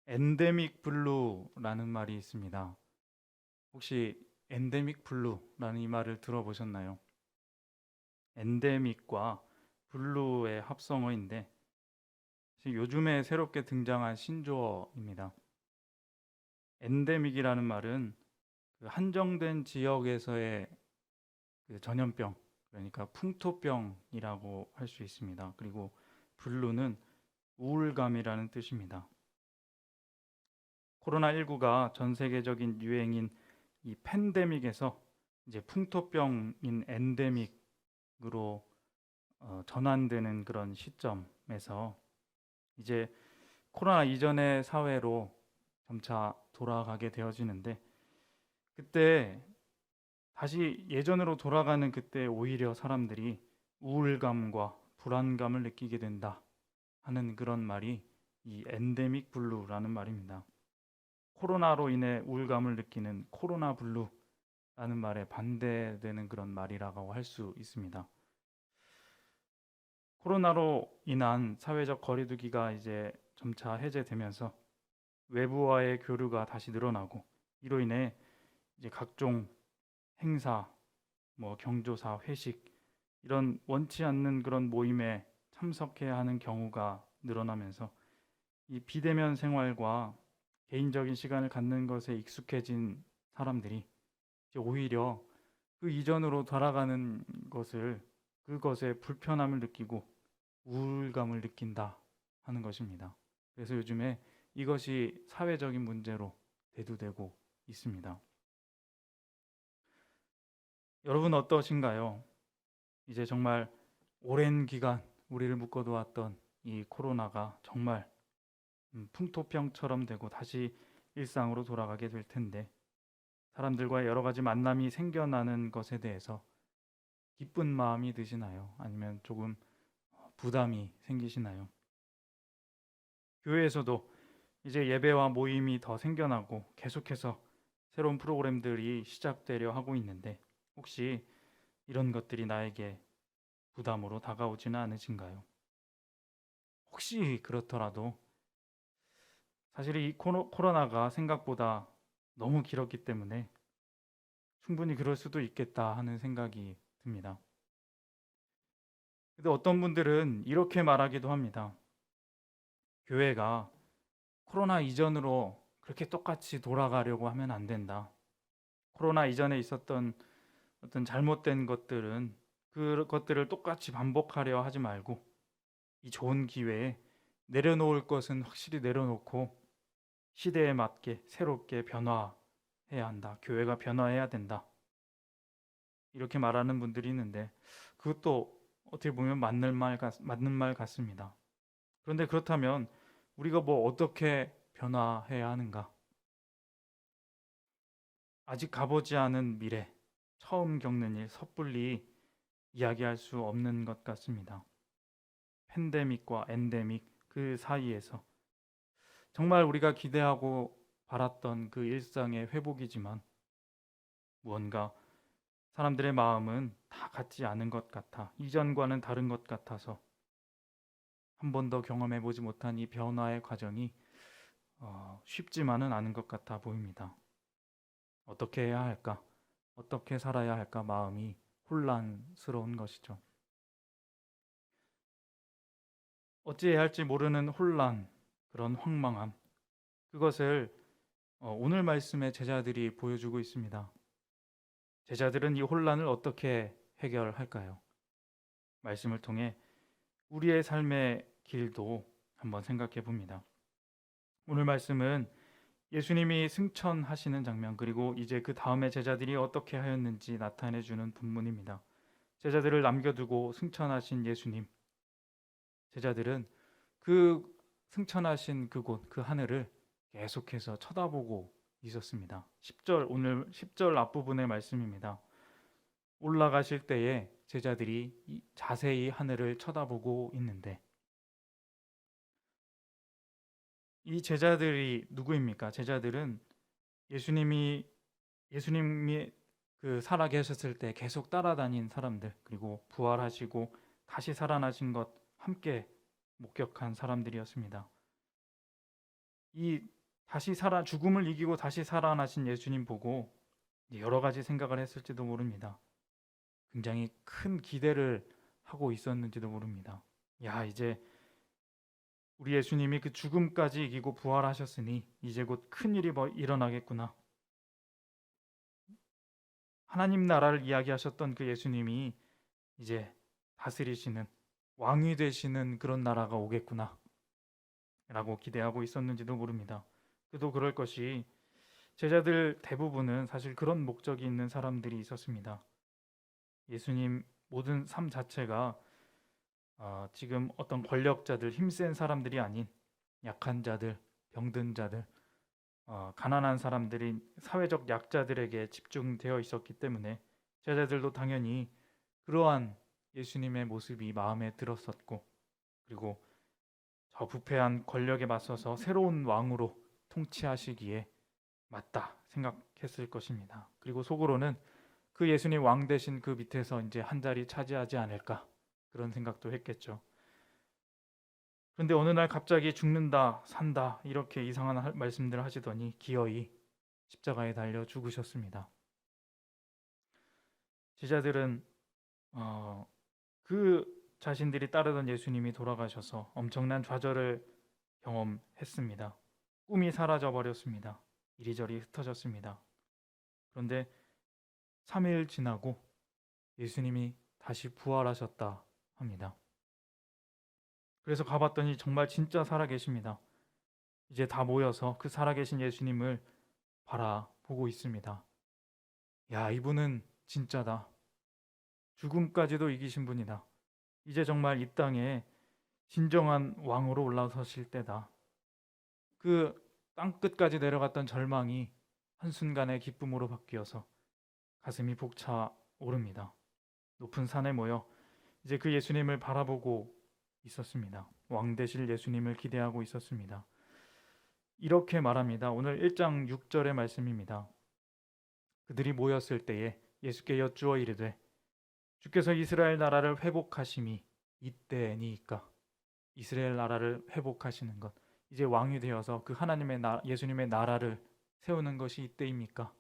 엔데믹 블루라는 말이 있습니다. 혹시 엔데믹 블루라는 이 말을 들어보셨나요? 엔데믹과 블루의 합성어인데 요즘에 새롭게 등장한 신조어입니다. 엔데믹이라는 말은 그 한정된 지역에서의 그 전염병, 그러니까 풍토병이라고 할 수 있습니다. 그리고 블루는 우울감이라는 뜻입니다. 코로나19가 전 세계적인 유행인 이 팬데믹에서 이제 풍토병인 엔데믹으로 전환되는 그런 시점에서 이제 코로나 이전의 사회로 점차 돌아가게 되어지는데, 그때 다시 예전으로 돌아가는 그때 오히려 사람들이 우울감과 불안감을 느끼게 된다 하는 그런 말이 이 엔데믹 블루라는 말입니다. 코로나로 인해 우울감을 느끼는 코로나 블루라는 말에 반대되는 그런 말이라고 할 수 있습니다. 코로나로 인한 사회적 거리두기가 이제 점차 해제되면서 외부와의 교류가 다시 늘어나고, 이로 인해 이제 각종 행사, 경조사, 회식, 이런 원치 않는 그런 모임에 참석해야 하는 경우가 늘어나면서 이 비대면 생활과 개인적인 시간을 갖는 것에 익숙해진 사람들이 이제 오히려 그 이전으로 돌아가는 그것에 불편함을 느끼고 우울감을 느낀다 하는 것입니다. 그래서 요즘에 이것이 사회적인 문제로 대두되고 있습니다. 여러분 어떠신가요? 이제 정말 오랜 기간 우리를 묶어두었던 이 코로나가 정말 풍토병처럼 되고 다시 일상으로 돌아가게 될 텐데, 사람들과 여러 가지 만남이 생겨나는 것에 대해서 기쁜 마음이 드시나요? 아니면 조금 부담이 생기시나요? 교회에서도 이제 예배와 모임이 더 생겨나고 계속해서 새로운 프로그램들이 시작되려 하고 있는데, 혹시 이런 것들이 나에게 부담으로 다가오지는 않으신가요? 혹시 그렇더라도 사실 이 코로나가 생각보다 너무 길었기 때문에 충분히 그럴 수도 있겠다 하는 생각이 듭니다. 근데 어떤 분들은 이렇게 말하기도 합니다. 교회가 코로나 이전으로 그렇게 똑같이 돌아가려고 하면 안 된다. 코로나 이전에 있었던 어떤 잘못된 것들은 그 것들을 똑같이 반복하려 하지 말고, 이 좋은 기회에 내려놓을 것은 확실히 내려놓고 시대에 맞게 새롭게 변화해야 한다. 교회가 변화해야 된다. 이렇게 말하는 분들이 있는데, 그것도 어떻게 보면 맞는 말 같습니다. 그런데 그렇다면 우리가 어떻게 변화해야 하는가? 아직 가보지 않은 미래, 처음 겪는 일, 섣불리 이야기할 수 없는 것 같습니다. 팬데믹과 엔데믹 그 사이에서 정말 우리가 기대하고 바랐던 그 일상의 회복이지만, 무언가 사람들의 마음은 다 같지 않은 것 같아, 이전과는 다른 것 같아서 한 번도 경험해 보지 못한 이 변화의 과정이 쉽지만은 않은 것 같아 보입니다. 어떻게 해야 할까? 어떻게 살아야 할까? 마음이 혼란스러운 것이죠. 어찌해야 할지 모르는 혼란, 그런 황망함, 그것을 오늘 말씀의 제자들이 보여주고 있습니다. 제자들은 이 혼란을 어떻게 해결할까요? 말씀을 통해 우리의 삶의 길도 한번 생각해 봅니다. 오늘 말씀은 예수님이 승천하시는 장면, 그리고 이제 그 다음에 제자들이 어떻게 하였는지 나타내 주는 본문입니다. 제자들을 남겨두고 승천하신 예수님, 제자들은 그 승천하신 그곳, 그 하늘을 계속해서 쳐다보고 있었습니다. 10절, 오늘 10절 앞부분의 말씀입니다. 올라가실 때에 제자들이 자세히 하늘을 쳐다보고 있는데, 이 제자들이 누구입니까? 제자들은 예수님이 그 살아 계셨을 때 계속 따라다닌 사람들, 그리고 부활하시고 다시 살아나신 것 함께 목격한 사람들이었습니다. 이 죽음을 이기고 다시 살아나신 예수님 보고 여러 가지 생각을 했을지도 모릅니다. 굉장히 큰 기대를 하고 있었는지도 모릅니다. 야, 이제 우리 예수님이 그 죽음까지 이기고 부활하셨으니 이제 곧 큰일이 일어나겠구나. 하나님 나라를 이야기하셨던 그 예수님이 이제 다스리시는 왕이 되시는 그런 나라가 오겠구나 라고 기대하고 있었는지도 모릅니다. 그도 그럴 것이 제자들 대부분은 사실 그런 목적이 있는 사람들이 있었습니다. 예수님 모든 삶 자체가 지금 어떤 권력자들, 힘센 사람들이 아닌 약한 자들, 병든 자들, 가난한 사람들이 사회적 약자들에게 집중되어 있었기 때문에 제자들도 당연히 그러한 예수님의 모습이 마음에 들었었고, 그리고 저 부패한 권력에 맞서서 새로운 왕으로 통치하시기에 맞다 생각했을 것입니다. 그리고 속으로는 그 예수님 왕 대신 그 밑에서 이제 한 자리 차지하지 않을까 그런 생각도 했겠죠. 그런데 어느 날 갑자기 죽는다, 산다 이렇게 이상한 말씀들을 하시더니 기어이 십자가에 달려 죽으셨습니다. 제자들은 그 자신들이 따르던 예수님이 돌아가셔서 엄청난 좌절을 경험했습니다. 꿈이 사라져 버렸습니다. 이리저리 흩어졌습니다. 그런데 3일 지나고 예수님이 다시 부활하셨다 합니다. 그래서 가봤더니 정말 진짜 살아계십니다. 이제 다 모여서 그 살아계신 예수님을 바라보고 있습니다. 야, 이분은 진짜다. 죽음까지도 이기신 분이다. 이제 정말 이 땅에 진정한 왕으로 올라서실 때다. 그 땅끝까지 내려갔던 절망이 한순간에 기쁨으로 바뀌어서 가슴이 벅차 오릅니다. 높은 산에 모여 이제 그 예수님을 바라보고 있었습니다. 왕 되실 예수님을 기대하고 있었습니다. 이렇게 말합니다. 오늘 1장 6절의 말씀입니다. 그들이 모였을 때에 예수께 여쭈어 이르되 주께서 이스라엘 나라를 회복하심이 이때니까. 이스라엘 나라를 회복하시는 것, 이제 왕이 되어서 그 하나님의 예수님의 나라를 세우는 것이 이때입니까?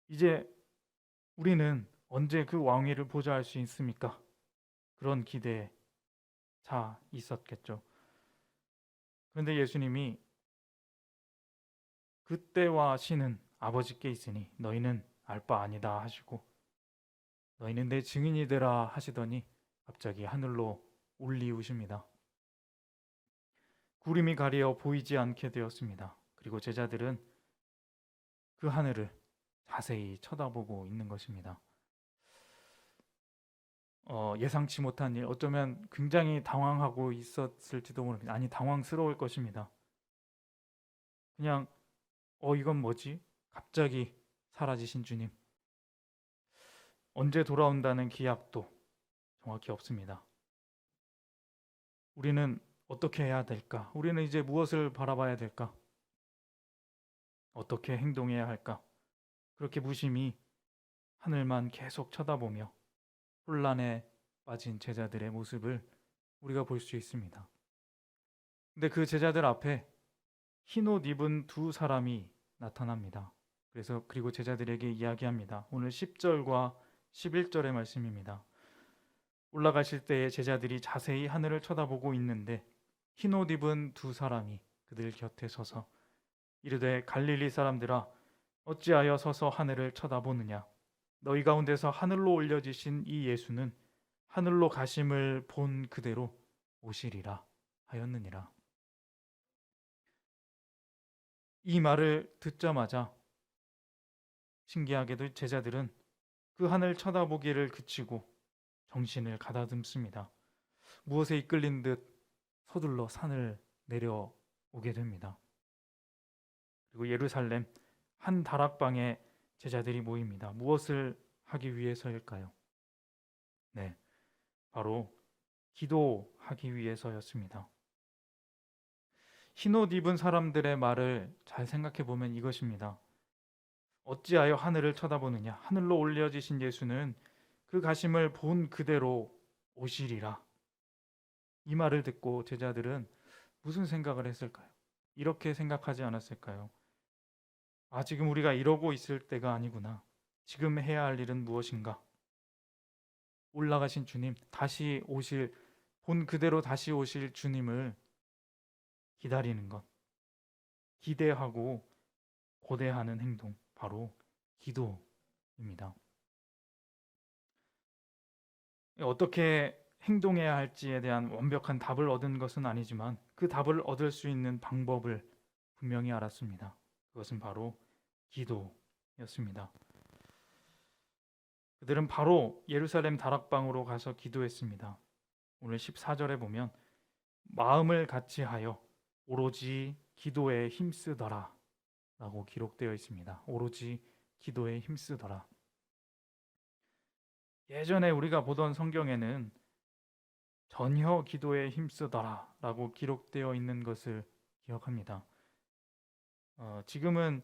이제 우리는 언제 그 왕위를 보좌할 수 있습니까? 그런 기대에 차 있었겠죠. 그런데 예수님이 그때와 시는 아버지께 있으니 너희는 알 바 아니다 하시고 너희는 내 증인이 되라 하시더니 갑자기 하늘로 올리우십니다. 구름이 가리어 보이지 않게 되었습니다. 그리고 제자들은 그 하늘을 자세히 쳐다보고 있는 것입니다. 예상치 못한 일, 어쩌면 굉장히 당황하고 있었을지도 모릅니다. 아니, 당황스러울 것입니다. 그냥 이건 뭐지? 갑자기 사라지신 주님. 언제 돌아온다는 기약도 정확히 없습니다. 우리는 어떻게 해야 될까? 우리는 이제 무엇을 바라봐야 될까? 어떻게 행동해야 할까? 그렇게 무심히 하늘만 계속 쳐다보며 혼란에 빠진 제자들의 모습을 우리가 볼 수 있습니다. 근데 그 제자들 앞에 흰 옷 입은 두 사람이 나타납니다. 그리고 제자들에게 이야기합니다. 오늘 10절과 11절의 말씀입니다. 올라가실 때에 제자들이 자세히 하늘을 쳐다보고 있는데 흰 옷 입은 두 사람이 그들 곁에 서서 이르되 갈릴리 사람들아 어찌하여 서서 하늘을 쳐다보느냐? 너희 가운데서 하늘로 올려지신 이 예수는 하늘로 가심을 본 그대로 오시리라 하였느니라. 이 말을 듣자마자 신기하게도 제자들은 그 하늘 쳐다보기를 그치고 정신을 가다듬습니다. 무엇에 이끌린 듯 서둘러 산을 내려오게 됩니다. 그리고 예루살렘 한 다락방에 제자들이 모입니다. 무엇을 하기 위해서일까요? 네, 바로 기도하기 위해서였습니다. 흰옷 입은 사람들의 말을 잘 생각해 보면 이것입니다. 어찌하여 하늘을 쳐다보느냐? 하늘로 올려지신 예수는 그 가심을 본 그대로 오시리라. 이 말을 듣고 제자들은 무슨 생각을 했을까요? 이렇게 생각하지 않았을까요? 아, 지금 우리가 이러고 있을 때가 아니구나. 지금 해야 할 일은 무엇인가? 올라가신 주님, 다시 오실, 본 그대로 다시 오실 주님을 기다리는 것, 기대하고 고대하는 행동, 바로 기도입니다. 어떻게 행동해야 할지에 대한 완벽한 답을 얻은 것은 아니지만 그 답을 얻을 수 있는 방법을 분명히 알았습니다. 그것은 바로 기도였습니다. 그들은 바로 예루살렘 다락방으로 가서 기도했습니다. 오늘 14절에 보면 마음을 같이하여 오로지 기도에 힘쓰더라 라고 기록되어 있습니다. 오로지 기도에 힘쓰더라. 예전에 우리가 보던 성경에는 전혀 기도에 힘쓰더라 라고 기록되어 있는 것을 기억합니다. 지금은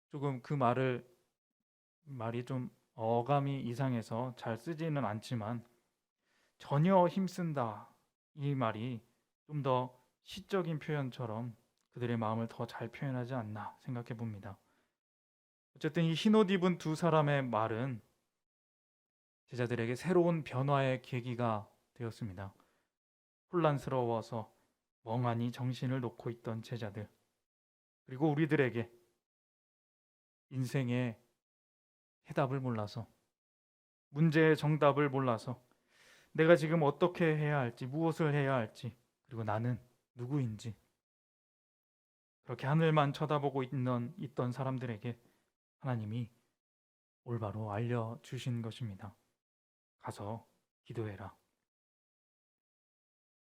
조금 그 말이 좀 어감이 이상해서 잘 쓰지는 않지만 전혀 힘쓴다 이 말이 좀 더 시적인 표현처럼 그들의 마음을 더 잘 표현하지 않나 생각해 봅니다. 어쨌든 이 흰옷 입은 두 사람의 말은 제자들에게 새로운 변화의 계기가 되었습니다. 혼란스러워서 멍하니 정신을 놓고 있던 제자들, 그리고 우리들에게 인생의 해답을 몰라서, 문제의 정답을 몰라서 내가 지금 어떻게 해야 할지, 무엇을 해야 할지, 그리고 나는 누구인지 그렇게 하늘만 쳐다보고 있던 사람들에게 하나님이 올바로 알려주신 것입니다. 가서 기도해라.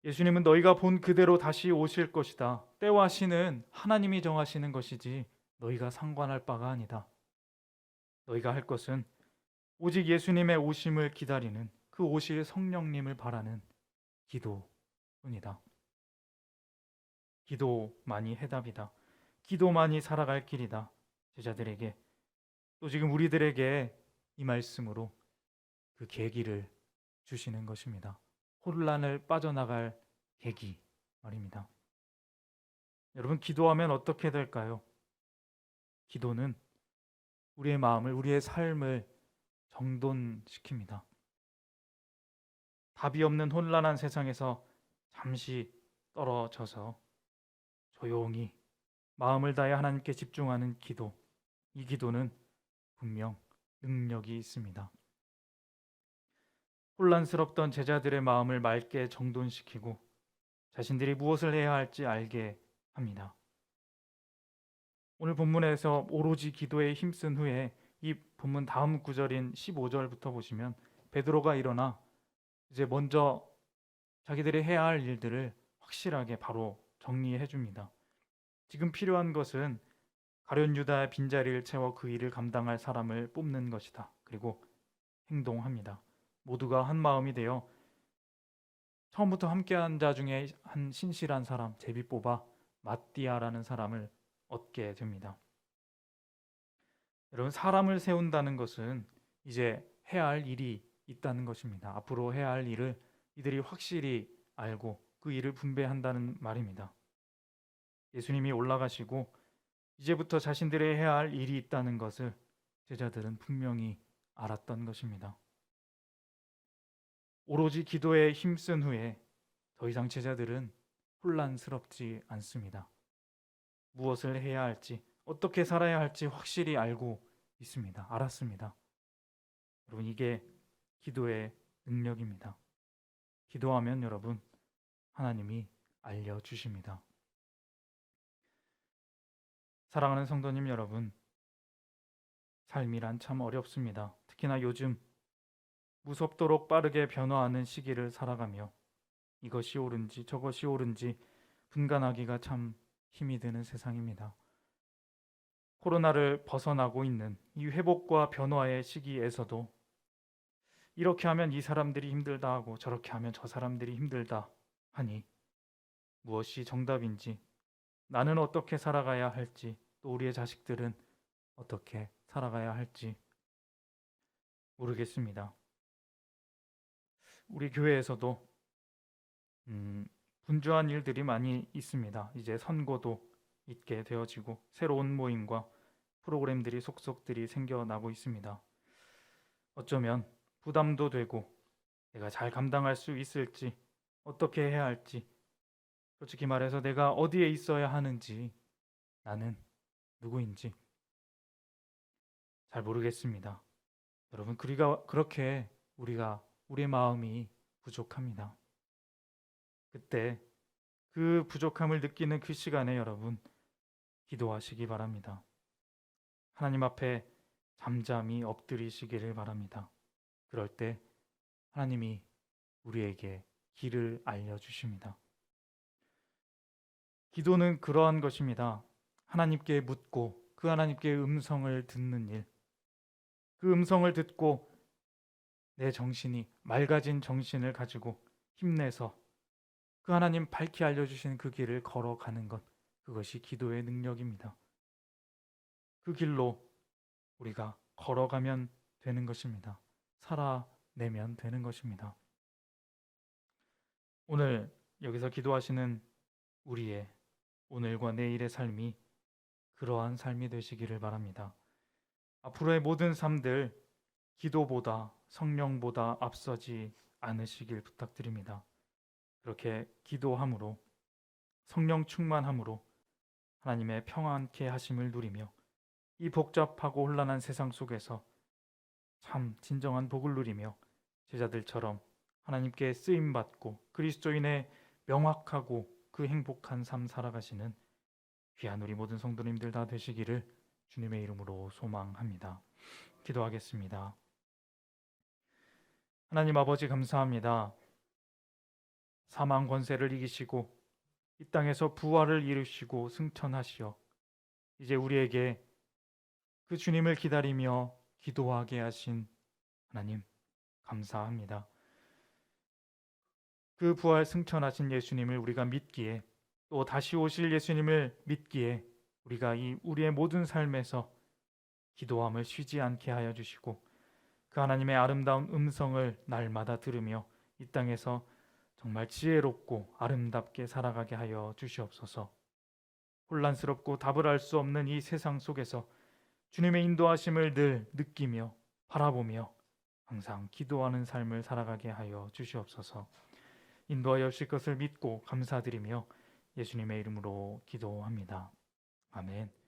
예수님은 너희가 본 그대로 다시 오실 것이다. 때와 시는 하나님이 정하시는 것이지 너희가 상관할 바가 아니다. 너희가 할 것은 오직 예수님의 오심을 기다리는, 그 오실 성령님을 바라는 기도뿐이다. 기도만이 해답이다. 기도만이 살아갈 길이다. 제자들에게, 또 지금 우리들에게 이 말씀으로 그 계기를 주시는 것입니다. 혼란을 빠져나갈 계기 말입니다. 여러분, 기도하면 어떻게 될까요? 기도는 우리의 마음을, 우리의 삶을 정돈시킵니다. 답이 없는 혼란한 세상에서 잠시 떨어져서 조용히 마음을 다해 하나님께 집중하는 기도, 이 기도는 분명 능력이 있습니다. 혼란스럽던 제자들의 마음을 맑게 정돈시키고 자신들이 무엇을 해야 할지 알게 합니다. 오늘 본문에서 오로지 기도에 힘쓴 후에 이 본문 다음 구절인 15절부터 보시면 베드로가 일어나 이제 먼저 자기들이 해야 할 일들을 확실하게 바로 정리해 줍니다. 지금 필요한 것은 가룟 유다의 빈자리를 채워 그 일을 감당할 사람을 뽑는 것이다. 그리고 행동합니다. 모두가 한 마음이 되어 처음부터 함께한 자 중에 한 신실한 사람, 제비 뽑아 마띠아라는 사람을 얻게 됩니다. 여러분, 사람을 세운다는 것은 이제 해야 할 일이 있다는 것입니다. 앞으로 해야 할 일을 이들이 확실히 알고 그 일을 분배한다는 말입니다. 예수님이 올라가시고 이제부터 자신들이 해야 할 일이 있다는 것을 제자들은 분명히 알았던 것입니다. 오로지 기도에 힘쓴 후에 더 이상 제자들은 혼란스럽지 않습니다. 무엇을 해야 할지, 어떻게 살아야 할지 확실히 알고 있습니다. 알았습니다. 여러분, 이게 기도의 능력입니다. 기도하면 여러분, 하나님이 알려주십니다. 사랑하는 성도님 여러분, 삶이란 참 어렵습니다. 특히나 요즘 무섭도록 빠르게 변화하는 시기를 살아가며 이것이 옳은지 저것이 옳은지 분간하기가 참 힘이 드는 세상입니다. 코로나를 벗어나고 있는 이 회복과 변화의 시기에서도 이렇게 하면 이 사람들이 힘들다 하고 저렇게 하면 저 사람들이 힘들다 하니 무엇이 정답인지, 나는 어떻게 살아가야 할지, 또 우리의 자식들은 어떻게 살아가야 할지 모르겠습니다. 우리 교회에서도 분주한 일들이 많이 있습니다. 이제 선거도 있게 되어지고 새로운 모임과 프로그램들이 속속들이 생겨나고 있습니다. 어쩌면 부담도 되고 내가 잘 감당할 수 있을지, 어떻게 해야 할지, 솔직히 말해서 내가 어디에 있어야 하는지, 나는 누구인지 잘 모르겠습니다. 여러분, 그렇게 우리의 마음이 부족합니다. 그때 그 부족함을 느끼는 그 시간에 여러분, 기도하시기 바랍니다. 하나님 앞에 잠잠히 엎드리시기를 바랍니다. 그럴 때 하나님이 우리에게 길을 알려주십니다. 기도는 그러한 것입니다. 하나님께 묻고 그 하나님께 음성을 듣는 일. 그 음성을 듣고 내 정신이 맑아진 정신을 가지고 힘내서 그 하나님 밝히 알려주신 그 길을 걸어가는 것. 그것이 기도의 능력입니다. 그 길로 우리가 걸어가면 되는 것입니다. 살아내면 되는 것입니다. 오늘 여기서 기도하시는 우리의 오늘과 내일의 삶이 그러한 삶이 되시기를 바랍니다. 앞으로의 모든 삶들 기도보다 성령보다 앞서지 않으시길 부탁드립니다. 그렇게 기도함으로 성령 충만함으로 하나님의 평안케 하심을 누리며 이 복잡하고 혼란한 세상 속에서 참 진정한 복을 누리며 제자들처럼 하나님께 쓰임받고 그리스도인의 명확하고 그 행복한 삶 살아가시는 귀한 우리 모든 성도님들 다 되시기를 주님의 이름으로 소망합니다. 기도하겠습니다. 하나님 아버지 감사합니다. 사망 권세를 이기시고 이 땅에서 부활을 이루시고 승천하시어 이제 우리에게 그 주님을 기다리며 기도하게 하신 하나님 감사합니다. 그 부활 승천하신 예수님을 우리가 믿기에 또 다시 오실 예수님을 믿기에 우리가 우리의 모든 삶에서 기도함을 쉬지 않게 하여 주시고 그 하나님의 아름다운 음성을 날마다 들으며 이 땅에서 정말 지혜롭고 아름답게 살아가게 하여 주시옵소서. 혼란스럽고 답을 알 수 없는 이 세상 속에서 주님의 인도하심을 늘 느끼며 바라보며 항상 기도하는 삶을 살아가게 하여 주시옵소서. 인도하여 주실 것을 믿고 감사드리며 예수님의 이름으로 기도합니다. 아멘.